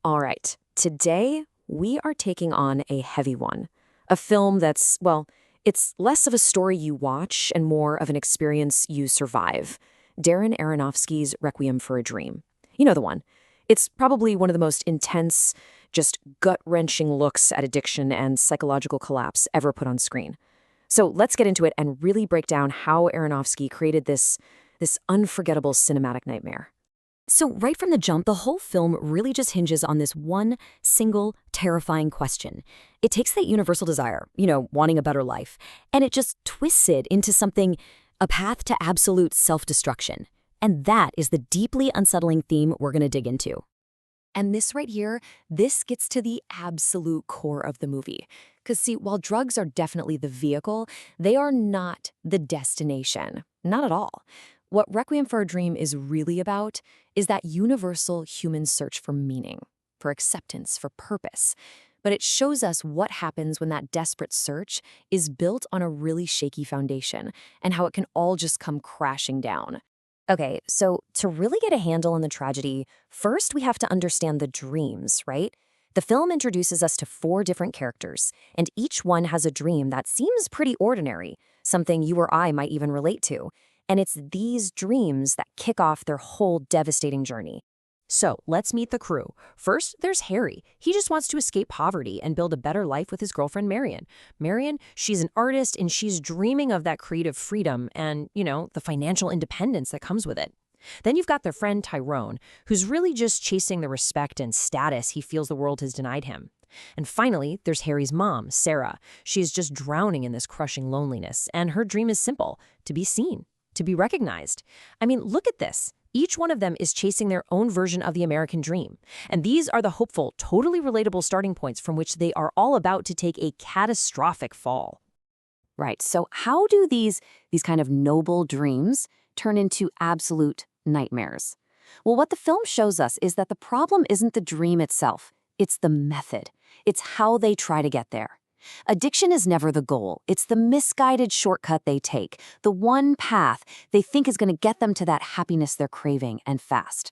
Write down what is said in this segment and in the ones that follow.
All right, today we are taking on a heavy one. A film that's, well, it's less of a story you watch and more of an experience you survive. Darren Aronofsky's Requiem for a Dream. You know the one. It's probably one of the most intense, just gut-wrenching looks at addiction and psychological collapse ever put on screen. So let's get into it and really break down how Aronofsky created this unforgettable cinematic nightmare. So, right from the jump, the whole film really just hinges on this one single terrifying question. It takes that universal desire, wanting a better life, and it just twists it into something, a path to absolute self-destruction. And that is the deeply unsettling theme we're going to dig into. And this right here, this gets to the absolute core of the movie. Because see, while drugs are definitely the vehicle, they are not the destination. Not at all. What Requiem for a Dream is really about is that universal human search for meaning, for acceptance, for purpose. But it shows us what happens when that desperate search is built on a really shaky foundation and how it can all just come crashing down. Okay, so to really get a handle on the tragedy, first we have to understand the dreams, right? The film introduces us to 4 different characters, and each one has a dream that seems pretty ordinary, something you or I might even relate to. And it's these dreams that kick off their whole devastating journey. So let's meet the crew. First, there's Harry. He just wants to escape poverty and build a better life with his girlfriend, Marion. Marion, she's an artist and she's dreaming of that creative freedom and, the financial independence that comes with it. Then you've got their friend Tyrone, who's really just chasing the respect and status he feels the world has denied him. And finally, there's Harry's mom, Sarah. She's just drowning in this crushing loneliness, and her dream is simple: to be seen, to be recognized. I mean, look at this. Each one of them is chasing their own version of the American dream. And these are the hopeful, totally relatable starting points from which they are all about to take a catastrophic fall. Right, so how do these kind of noble dreams turn into absolute nightmares? Well, what the film shows us is that the problem isn't the dream itself. It's the method. It's how they try to get there. Addiction is never the goal. It's the misguided shortcut they take, the one path they think is going to get them to that happiness they're craving, and fast.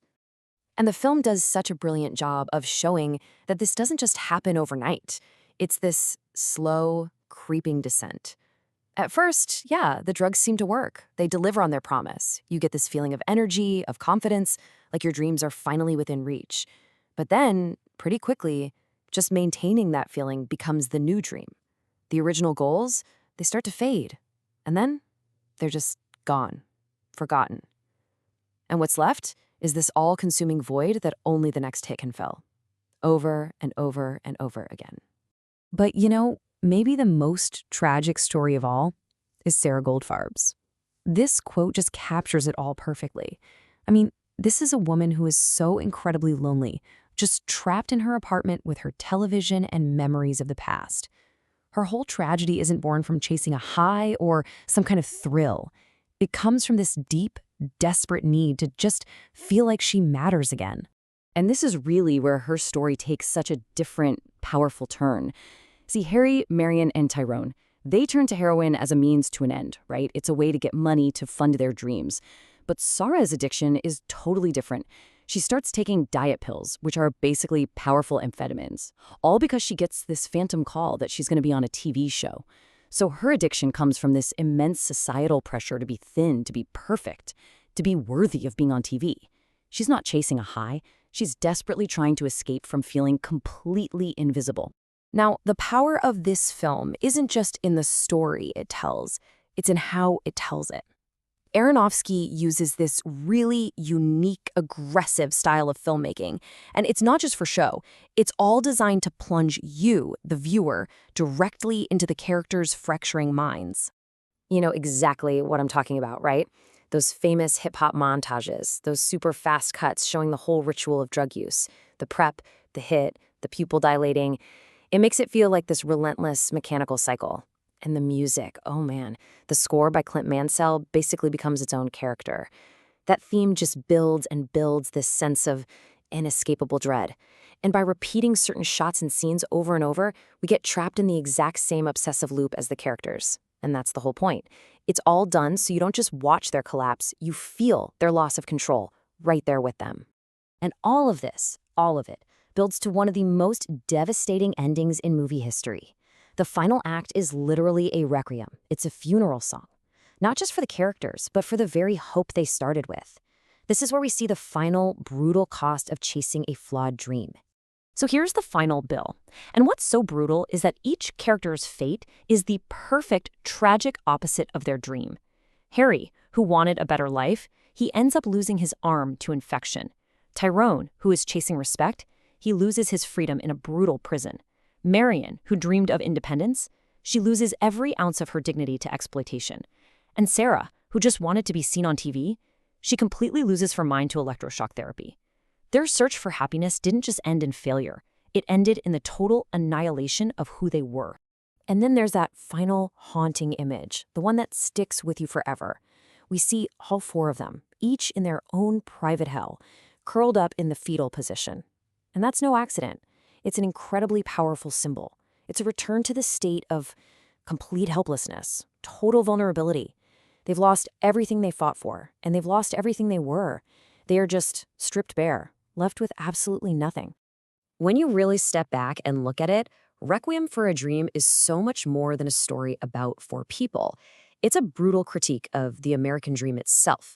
And the film does such a brilliant job of showing that this doesn't just happen overnight. It's this slow, creeping descent. At first, yeah, the drugs seem to work. They deliver on their promise. You get this feeling of energy, of confidence, like your dreams are finally within reach. But then, pretty quickly, just maintaining that feeling becomes the new dream. The original goals, they start to fade. And then they're just gone, forgotten. And what's left is this all-consuming void that only the next hit can fill. Over and over and over again. But maybe the most tragic story of all is Sarah Goldfarb's. This quote just captures it all perfectly. I mean, this is a woman who is so incredibly lonely, just trapped in her apartment with her television and memories of the past. Her whole tragedy isn't born from chasing a high or some kind of thrill. It comes from this deep, desperate need to just feel like she matters again. And this is really where her story takes such a different, powerful turn. See, Harry, Marion, and Tyrone, they turn to heroin as a means to an end, right? It's a way to get money to fund their dreams. But Sarah's addiction is totally different. She starts taking diet pills, which are basically powerful amphetamines, all because she gets this phantom call that she's going to be on a TV show. So her addiction comes from this immense societal pressure to be thin, to be perfect, to be worthy of being on TV. She's not chasing a high. She's desperately trying to escape from feeling completely invisible. Now, the power of this film isn't just in the story it tells, it's in how it tells it. Aronofsky uses this really unique, aggressive style of filmmaking. And it's not just for show. It's all designed to plunge you, the viewer, directly into the characters' fracturing minds. You know exactly what I'm talking about, right? Those famous hip-hop montages, those super fast cuts showing the whole ritual of drug use, the prep, the hit, the pupil dilating. It makes it feel like this relentless mechanical cycle. And the music, oh man, the score by Clint Mansell basically becomes its own character. That theme just builds and builds this sense of inescapable dread. And by repeating certain shots and scenes over and over, we get trapped in the exact same obsessive loop as the characters. And that's the whole point. It's all done so you don't just watch their collapse, you feel their loss of control right there with them. And all of it, builds to one of the most devastating endings in movie history. The final act is literally a requiem. It's a funeral song, not just for the characters, but for the very hope they started with. This is where we see the final, brutal cost of chasing a flawed dream. So here's the final bill. And what's so brutal is that each character's fate is the perfect, tragic opposite of their dream. Harry, who wanted a better life, he ends up losing his arm to infection. Tyrone, who is chasing respect, he loses his freedom in a brutal prison. Marion, who dreamed of independence, she loses every ounce of her dignity to exploitation. And Sarah, who just wanted to be seen on TV, she completely loses her mind to electroshock therapy. Their search for happiness didn't just end in failure. It ended in the total annihilation of who they were. And then there's that final haunting image, the one that sticks with you forever. We see all four of them, each in their own private hell, curled up in the fetal position. And that's no accident. It's an incredibly powerful symbol. It's a return to the state of complete helplessness, total vulnerability. They've lost everything they fought for, and they've lost everything they were. They are just stripped bare, left with absolutely nothing. When you really step back and look at it, Requiem for a Dream is so much more than a story about four people. It's a brutal critique of the American dream itself.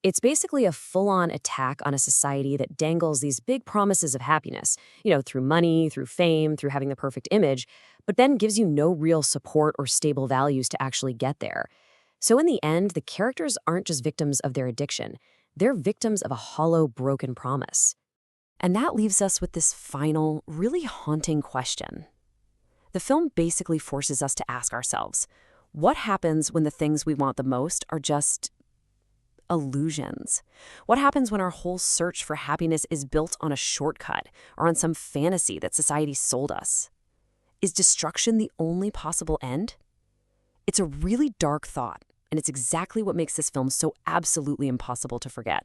It's basically a full-on attack on a society that dangles these big promises of happiness, through money, through fame, through having the perfect image, but then gives you no real support or stable values to actually get there. So in the end, the characters aren't just victims of their addiction. They're victims of a hollow, broken promise. And that leaves us with this final, really haunting question. The film basically forces us to ask ourselves, what happens when the things we want the most are just illusions? What happens when our whole search for happiness is built on a shortcut or on some fantasy that society sold us? Is destruction the only possible end? It's a really dark thought, and it's exactly what makes this film so absolutely impossible to forget.